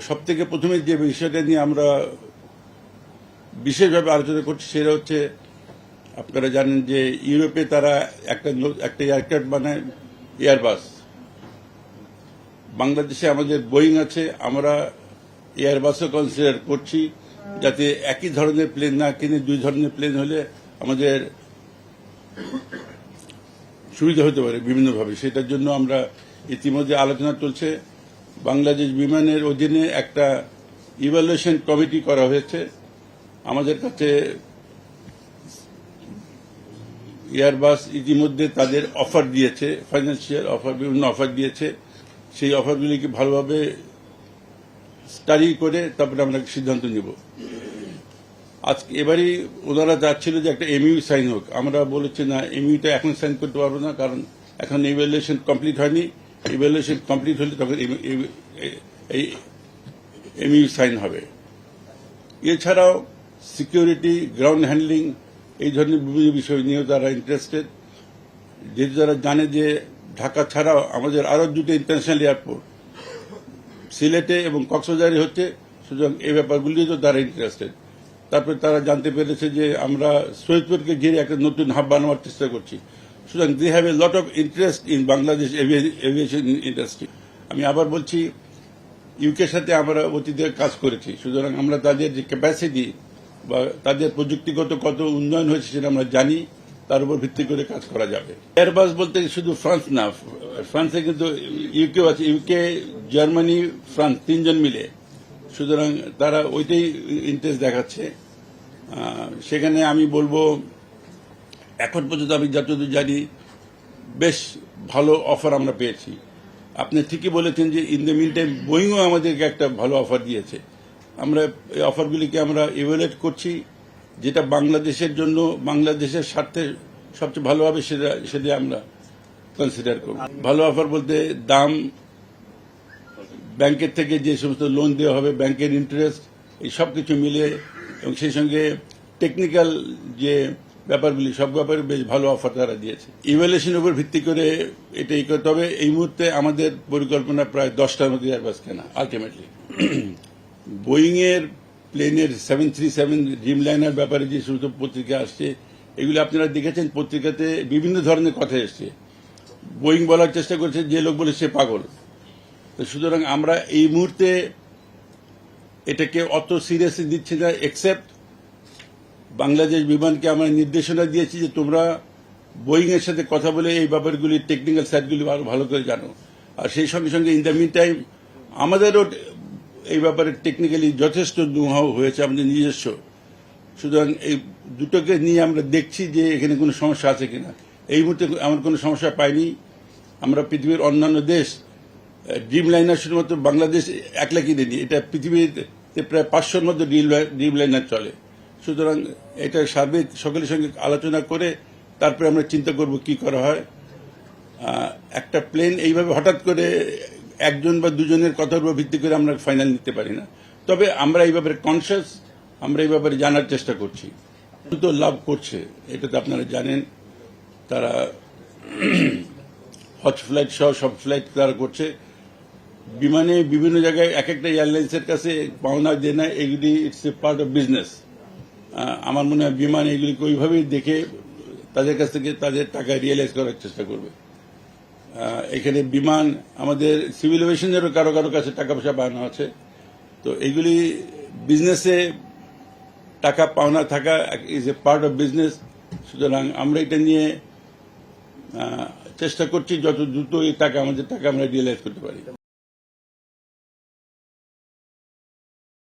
সবথেকে প্রথমে যে বিষয়টা নিয়ে আমরা বিশেষভাবে আলোচনা করছি সেটা হচ্ছে, আপনারা জানেন যে ইউরোপে তারা একটা এয়ারক্রাফট বানায়, এয়ারবাস। বাংলাদেশে আমাদের বোয়িং আছে, আমরা এয়ারবাসও কনসিডার করছি, যাতে একই ধরনের প্লেন না কিনে দুই ধরনের প্লেন হলে আমাদের সুবিধা হতে পারে বিভিন্নভাবে। সেটার জন্য আমরা ইতিমধ্যে আলোচনা চলছে। বাংলাদেশ বিমানের অধীনে একটা ইভ্যালুয়েশন কমিটি করা হয়েছে। আমাদের কাছে এয়ারবাস ইতিমধ্যে তাদের অফার দিয়েছে, ফাইন্যান্সিয়াল অফার, বিভিন্ন অফার দিয়েছে। সেই অফারগুলিকে ভালোভাবে স্টাডি করে তারপরে আমরা সিদ্ধান্ত নিব। আজকে এবারই ওনারা চাচ্ছিল যে একটা এমইউ সাইন হোক। আমরা বলেছি না, এমইউটা এখন সাইন করতে পারবো না, কারণ এখন ইভ্যালুয়েশন কমপ্লিট হয়নি। ইভ্যালুয়েশন কমপ্লিট হলে তখন এই এমইউ সাইন হবে। এছাড়াও সিকিউরিটি, গ্রাউন্ড হ্যান্ডলিং, এই ধরনের বিভিন্ন বিষয় নিয়েও তারা ইন্টারেস্টেড। যেহেতু তারা জানে যে ঢাকা ছাড়াও আমাদের আরও দুটো ইন্টারন্যাশনাল এয়ারপোর্ট সিলেটে এবং কক্সবাজারে হচ্ছে, সুতরাং এই ব্যাপারগুলিও তো তারা ইন্টারেস্টেড। তারপরে তারা জানতে পেরেছে যে আমরা সৈয়দপুরকে ঘিরে একটা নতুন হাব বানানোর চেষ্টা করছি। সুতরাং they have a lot of interest in Bangladesh aviation industry. আমি আবার বলছি, ইউকের সাথে আমরা অতীতে কাজ করেছি, সুতরাং আমরা তাদের যে ক্যাপাসিটি বা তাদের প্রযুক্তিগত কত উন্নয়ন হয়েছে সেটা আমরা জানি, তার উপর ভিত্তি করে কাজ করা যাবে। এয়ারবাস বলতে শুধু ফ্রান্স না, ফ্রান্সে কিন্তু ইউকেও আছে, ইউকে, জার্মানি, ফ্রান্স, তিনজন মিলে। সুতরাং তারা ওইটাই ইন্টারেস্ট দেখাচ্ছে। সেখানে আমি বলবো, এখন পর্যন্ত আমি যতদূর জানি বেশ ভালো অফার আমরা পেয়েছি। আপনি ঠিকই বলেছেন যে ইন দ্য মিন টাইম বোয়িংও আমাদেরকে একটা ভালো অফার দিয়েছে। আমরা এই অফারগুলিকে আমরা ইভ্যালুয়েট করছি, যেটা বাংলাদেশের জন্য, বাংলাদেশের স্বার্থে সবচেয়ে ভালো হবে সেটা আমরা কনসিডার করব। ভালো অফার বলতে দাম, ব্যাংকের থেকে যে সমস্ত লোন দেওয়া হবে, ব্যাংকের ইন্টারেস্ট, এই সব কিছু মিলে, এবং সেই সঙ্গে টেকনিক্যাল যে ব্যাপারগুলি, সব ব্যাপারে বেশ ভালো অফার তারা দিয়েছে। ইভ্যালুয়েশনের উপর ভিত্তি করে এটাই করতে হবে। এই মুহূর্তে আমাদের পরিকল্পনা প্রায় 10টার মধ্যে এয়ারবাস কেনা আলটিমেটলি। বোয়িংয়ের প্লেনের 737 ড্রিম লাইনার ব্যাপারে যে সমস্ত পত্রিকা আসছে, এগুলি আপনারা দেখেছেন, পত্রিকাতে বিভিন্ন ধরনের কথা এসছে। বোয়িং বলার চেষ্টা করছে, যে লোক বলে সে পাগল। তো সুতরাং আমরা এই মুহূর্তে এটাকে অত সিরিয়াসলি দিচ্ছি না, এক্সেপ্ট বাংলাদেশ বিমানকে আমরা নির্দেশনা দিয়েছি যে তোমরা বোয়িং এর সাথে কথা বলে এই ব্যাপারগুলি, টেকনিক্যাল সাইডগুলি আরো ভালো করে জানো। আর সেই সঙ্গে সঙ্গে ইন দ্য মিন টাইম আমাদেরও এই ব্যাপারে টেকনিক্যালি যথেষ্ট নো-হাউ হয়েছে আমাদের নিজস্ব। সুতরাং এই দুটোকে নিয়ে আমরা দেখছি যে এখানে কোনো সমস্যা আছে কিনা। এই মুহূর্তে আমার কোনো সমস্যা পাইনি। আমরা পৃথিবীর অন্যান্য দেশ ড্রিম লাইনার শুধুমাত্র বাংলাদেশ একলা কিনে নিই, এটা পৃথিবীতে প্রায় 500-র মধ্যে ড্রিম লাইনার চলে। সুতরাং এটা সার্বিক সকলের সঙ্গে আলোচনা করে তারপরে আমরা চিন্তা করব কি করা হয়। একটা প্লেন এইভাবে হঠাৎ করে একজন বা দুজনের কথার উপর ভিত্তি করে আমরা ফাইনাল নিতে পারি না। তবে আমরা এই ব্যাপারে কনসিয়াস, আমরা এই ব্যাপারে জানার চেষ্টা করছি। তো লাভ করছে, এটা তো আপনারা জানেন। তারা হজ ফ্লাইট সহ সব ফ্লাইট তারা করছে। বিমানে বিভিন্ন জায়গায় এক একটা এয়ারলাইন্সের কাছে পাওনা দেনা, এগুলি it's a part of business. আমার মনে হয় বিমান এগুলিকে ওইভাবেই দেখে তাদের কাছ থেকে তাদের টাকা রিয়েলাইজ করার চেষ্টা করবে। এখানে বিমান, আমাদের সিভিল এভিয়েশনেরও কারো কারো কাছে টাকা পয়সা পাওনা আছে। তো এগুলি বিজনেসে টাকা পাওনা থাকা is a part of business. সুতরাং আমরা এটা নিয়ে চেষ্টা করছি যত দ্রুত এই টাকা, আমাদের টাকা আমরা রিয়েলাইজ করতে পারি।